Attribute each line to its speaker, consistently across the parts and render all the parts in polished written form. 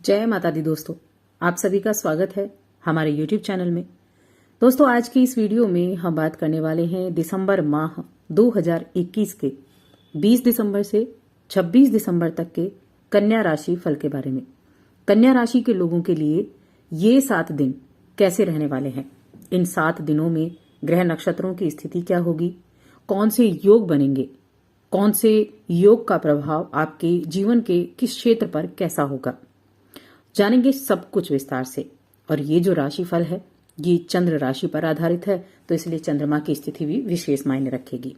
Speaker 1: जय माता दी दोस्तों, आप सभी का स्वागत है हमारे YouTube चैनल में। दोस्तों, आज की इस वीडियो में हम बात करने वाले हैं दिसंबर माह 2021 के 20 दिसंबर से 26 दिसंबर तक के कन्या राशि फल के बारे में। कन्या राशि के लोगों के लिए ये 7 दिन कैसे रहने वाले हैं, इन 7 दिनों में ग्रह नक्षत्रों की स्थिति क्या होगी, कौन से योग बनेंगे, कौन से योग का प्रभाव आपके जीवन के किस क्षेत्र पर कैसा होगा, जानेंगे सब कुछ विस्तार से। और ये जो राशिफल है ये चंद्र राशि पर आधारित है, तो इसलिए चंद्रमा की स्थिति भी विशेष मायने रखेगी।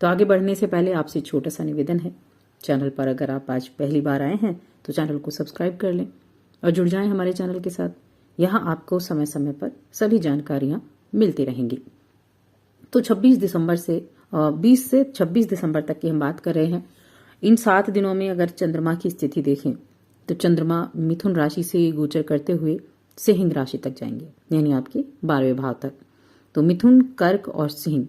Speaker 1: तो आगे बढ़ने से पहले आपसे छोटा सा निवेदन है, चैनल पर अगर आप आज पहली बार आए हैं तो चैनल को सब्सक्राइब कर लें और जुड़ जाएं हमारे चैनल के साथ। यहाँ आपको समय समय पर सभी जानकारियां मिलती रहेंगी। तो 26 दिसंबर से 20 से 26 दिसंबर तक की हम बात कर रहे हैं। इन 7 दिनों में अगर चंद्रमा की स्थिति देखें तो चंद्रमा मिथुन राशि से गोचर करते हुए सिंह राशि तक जाएंगे, यानी आपके 12वें भाव तक। तो मिथुन, कर्क और सिंह,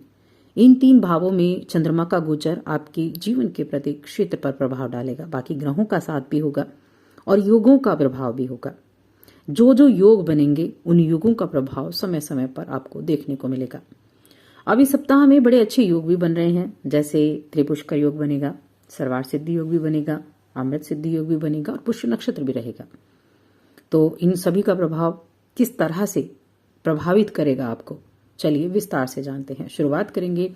Speaker 1: इन 3 भावों में चंद्रमा का गोचर आपके जीवन के प्रत्येक क्षेत्र पर प्रभाव डालेगा। बाकी ग्रहों का साथ भी होगा और योगों का प्रभाव भी होगा। जो जो योग बनेंगे उन योगों का प्रभाव समय समय पर आपको देखने को मिलेगा। अब इस सप्ताह में बड़े अच्छे योग भी बन रहे हैं, जैसे त्रिपुष्कर योग बनेगा, सर्वार्थ सिद्धि योग भी बनेगा, अमृत सिद्धि योग भी बनेगा और पुष्य नक्षत्र भी रहेगा। तो इन सभी का प्रभाव किस तरह से प्रभावित करेगा आपको, चलिए विस्तार से जानते हैं। शुरुआत करेंगे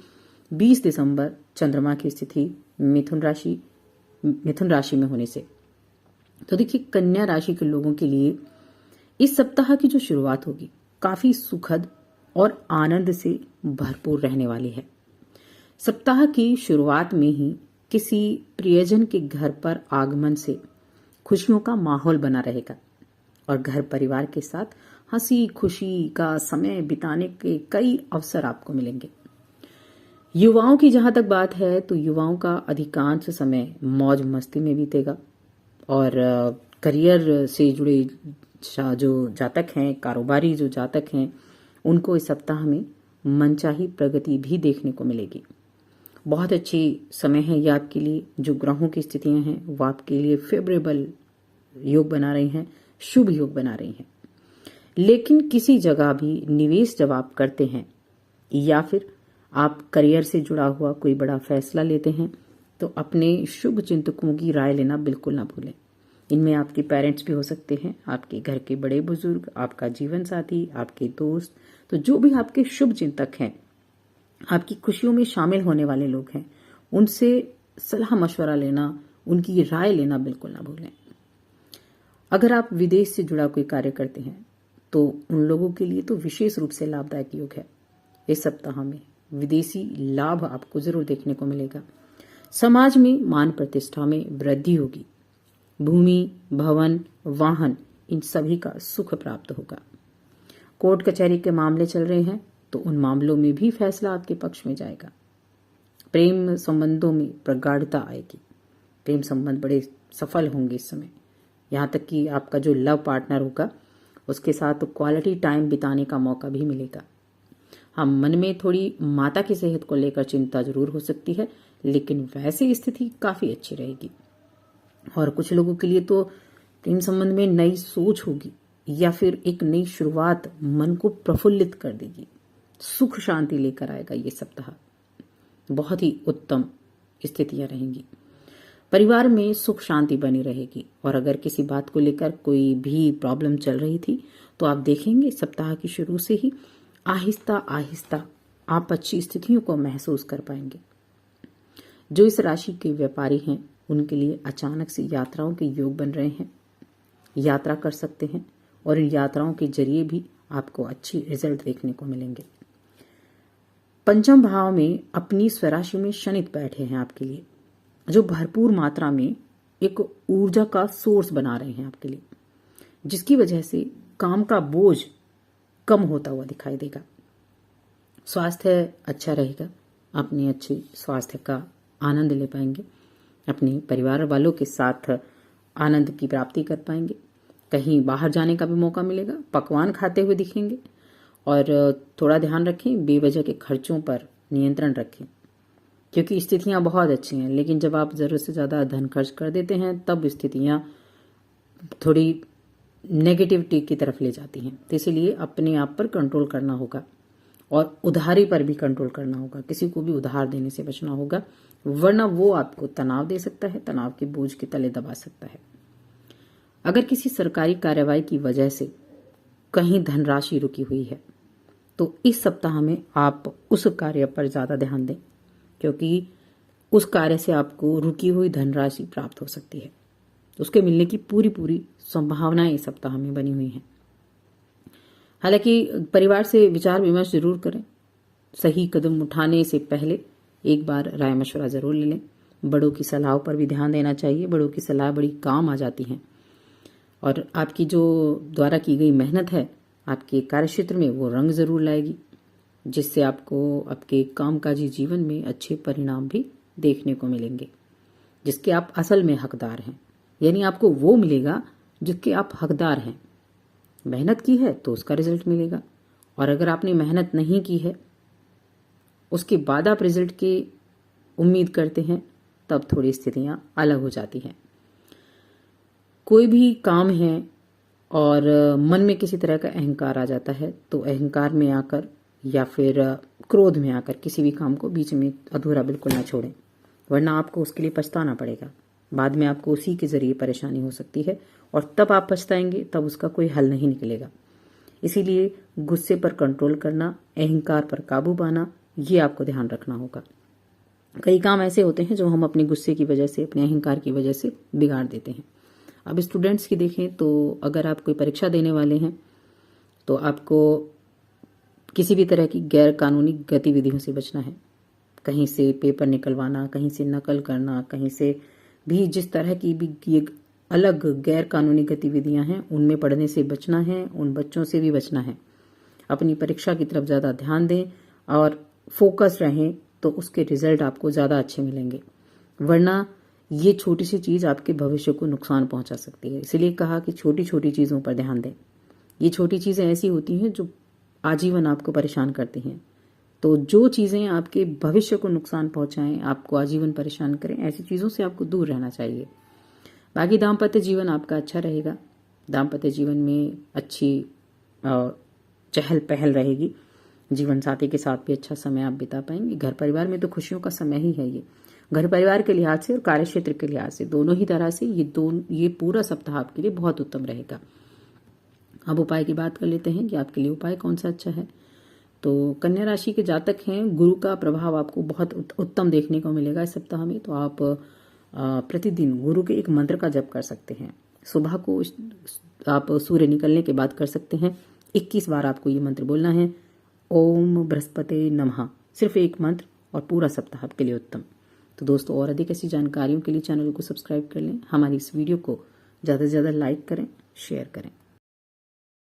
Speaker 1: 20 दिसंबर चंद्रमा की स्थिति मिथुन राशि में होने से। तो देखिए, कन्या राशि के लोगों के लिए इस सप्ताह की जो शुरुआत होगी काफी सुखद और आनंद से भरपूर रहने वाली है। सप्ताह की शुरुआत में ही किसी प्रियजन के घर पर आगमन से खुशियों का माहौल बना रहेगा और घर परिवार के साथ हंसी खुशी का समय बिताने के कई अवसर आपको मिलेंगे। युवाओं की जहां तक बात है तो युवाओं का अधिकांश समय मौज मस्ती में बीतेगा और करियर से जुड़े जो जातक हैं, कारोबारी जो जातक हैं, उनको इस सप्ताह में मनचाही प्रगति भी देखने को मिलेगी। बहुत अच्छी समय है ये आपके लिए। जो ग्रहों की स्थितियां हैं वो आपके लिए फेवरेबल योग बना रही हैं, शुभ योग बना रही हैं। लेकिन किसी जगह भी निवेश जब आप करते हैं या फिर आप करियर से जुड़ा हुआ कोई बड़ा फैसला लेते हैं तो अपने शुभ चिंतकों की राय लेना बिल्कुल ना भूलें। इनमें आपके पेरेंट्स भी हो सकते हैं, आपके घर के बड़े बुजुर्ग, आपका जीवन साथी, आपके दोस्त। तो जो भी आपके शुभ चिंतक हैं, आपकी खुशियों में शामिल होने वाले लोग हैं, उनसे सलाह मशवरा लेना, उनकी राय लेना बिल्कुल ना भूलें। अगर आप विदेश से जुड़ा कोई कार्य करते हैं तो उन लोगों के लिए तो विशेष रूप से लाभदायक योग है। इस सप्ताह में विदेशी लाभ आपको जरूर देखने को मिलेगा। समाज में मान प्रतिष्ठा में वृद्धि होगी। भूमि, भवन, वाहन, इन सभी का सुख प्राप्त होगा। कोर्ट कचहरी के मामले चल रहे हैं तो उन मामलों में भी फैसला आपके पक्ष में जाएगा। प्रेम संबंधों में प्रगाढ़ता आएगी। प्रेम संबंध बड़े सफल होंगे इस समय। यहाँ तक कि आपका जो लव पार्टनर होगा उसके साथ क्वालिटी टाइम बिताने का मौका भी मिलेगा। हम मन में थोड़ी माता की सेहत को लेकर चिंता जरूर हो सकती है, लेकिन वैसे स्थिति काफी अच्छी रहेगी। और कुछ लोगों के लिए तो प्रेम संबंध में नई सोच होगी या फिर एक नई शुरुआत मन को प्रफुल्लित कर देगी, सुख शांति लेकर आएगा। ये सप्ताह बहुत ही उत्तम स्थितियां रहेंगी। परिवार में सुख शांति बनी रहेगी और अगर किसी बात को लेकर कोई भी प्रॉब्लम चल रही थी तो आप देखेंगे सप्ताह की शुरू से ही आहिस्ता आहिस्ता आप अच्छी स्थितियों को महसूस कर पाएंगे। जो इस राशि के व्यापारी हैं उनके लिए अचानक से यात्राओं के योग बन रहे हैं। यात्रा कर सकते हैं और इन यात्राओं के जरिए भी आपको अच्छी रिजल्ट देखने को मिलेंगे। पंचम भाव में अपनी स्वराशि में शनि बैठे हैं आपके लिए, जो भरपूर मात्रा में एक ऊर्जा का सोर्स बना रहे हैं आपके लिए, जिसकी वजह से काम का बोझ कम होता हुआ दिखाई देगा। स्वास्थ्य अच्छा रहेगा, अपने अच्छे स्वास्थ्य का आनंद ले पाएंगे। अपने परिवार वालों के साथ आनंद की प्राप्ति कर पाएंगे। कहीं बाहर जाने का भी मौका मिलेगा, पकवान खाते हुए दिखेंगे। और थोड़ा ध्यान रखें, बेवजह के खर्चों पर नियंत्रण रखें, क्योंकि स्थितियां बहुत अच्छी हैं, लेकिन जब आप जरूरत से ज्यादा धन खर्च कर देते हैं तब स्थितियां थोड़ी नेगेटिविटी की तरफ ले जाती हैं। तो इसीलिए अपने आप पर कंट्रोल करना होगा और उधारी पर भी कंट्रोल करना होगा। किसी को भी उधार देने से बचना होगा, वरना वो आपको तनाव दे सकता है, तनाव के बोझ के तले दबा सकता है। अगर किसी सरकारी कार्रवाई की वजह से कहीं धनराशि रुकी हुई है तो इस सप्ताह में आप उस कार्य पर ज्यादा ध्यान दें, क्योंकि उस कार्य से आपको रुकी हुई धनराशि प्राप्त हो सकती है। उसके मिलने की पूरी संभावनाएं इस सप्ताह में बनी हुई हैं। हालांकि परिवार से विचार विमर्श जरूर करें। सही कदम उठाने से पहले एक बार राय मशवरा जरूर ले लें। बड़ों की सलाह पर भी ध्यान देना चाहिए। बड़ों की सलाह बड़ी काम आ जाती है और आपकी जो द्वारा की गई मेहनत है आपके कार्यक्षेत्र में वो रंग जरूर लाएगी, जिससे आपको आपके कामकाजी जीवन में अच्छे परिणाम भी देखने को मिलेंगे, जिसके आप असल में हकदार हैं। यानी आपको वो मिलेगा जिसके आप हकदार हैं। मेहनत की है तो उसका रिजल्ट मिलेगा, और अगर आपने मेहनत नहीं की है उसके बाद आप रिजल्ट की उम्मीद करते हैं, तब थोड़ी स्थितियां अलग हो जाती हैं। कोई भी काम है और मन में किसी तरह का अहंकार आ जाता है, तो अहंकार में आकर या फिर क्रोध में आकर किसी भी काम को बीच में अधूरा बिल्कुल ना छोड़ें, वरना आपको उसके लिए पछताना पड़ेगा। बाद में आपको उसी के जरिए परेशानी हो सकती है और तब आप पछताएंगे, तब उसका कोई हल नहीं निकलेगा। इसीलिए गुस्से पर कंट्रोल करना, अहंकार पर काबू पाना, ये आपको ध्यान रखना होगा। कई काम ऐसे होते हैं जो हम अपने गुस्से की वजह से, अपने अहंकार की वजह से बिगाड़ देते हैं। अब स्टूडेंट्स की देखें तो अगर आप कोई परीक्षा देने वाले हैं तो आपको किसी भी तरह की गैर कानूनी गतिविधियों से बचना है। कहीं से पेपर निकलवाना, कहीं से नकल करना, कहीं से भी जिस तरह की भी ये अलग गैर कानूनी गतिविधियां हैं उनमें पढ़ने से बचना है, उन बच्चों से भी बचना है। अपनी परीक्षा की तरफ ज्यादा ध्यान दें और फोकस रहें, तो उसके रिजल्ट आपको ज्यादा अच्छे मिलेंगे। वरना ये छोटी सी चीज आपके भविष्य को नुकसान पहुंचा सकती है। इसलिए कहा कि छोटी छोटी चीजों पर ध्यान दें। ये छोटी चीजें ऐसी होती हैं जो आजीवन आपको परेशान करती हैं। तो जो चीजें आपके भविष्य को नुकसान पहुंचाएं, आपको आजीवन परेशान करें, ऐसी चीजों से आपको दूर रहना चाहिए। बाकी दाम्पत्य जीवन आपका अच्छा रहेगा। दाम्पत्य जीवन में अच्छी चहल पहल रहेगी। जीवन साथी के साथ भी अच्छा समय आप बिता पाएंगे। घर परिवार में तो खुशियों का समय ही है। ये घर परिवार के लिहाज से और कार्यक्षेत्र के लिहाज से, दोनों ही तरह से ये पूरा सप्ताह आपके लिए बहुत उत्तम रहेगा। अब उपाय की बात कर लेते हैं कि आपके लिए उपाय कौन सा अच्छा है। तो कन्या राशि के जातक हैं, गुरु का प्रभाव आपको बहुत उत्तम देखने को मिलेगा इस सप्ताह में। तो आप प्रतिदिन गुरु के एक मंत्र का जप कर सकते हैं। सुबह को आप सूर्य निकलने के बाद कर सकते हैं। 21 बार आपको ये मंत्र बोलना है, ओम बृहस्पते नमः। सिर्फ एक मंत्र और पूरा सप्ताह आपके लिए उत्तम। तो दोस्तों, और अधिक ऐसी जानकारियों के लिए चैनल को सब्सक्राइब कर लें। हमारी इस वीडियो को ज़्यादा से ज़्यादा लाइक करें, शेयर करें।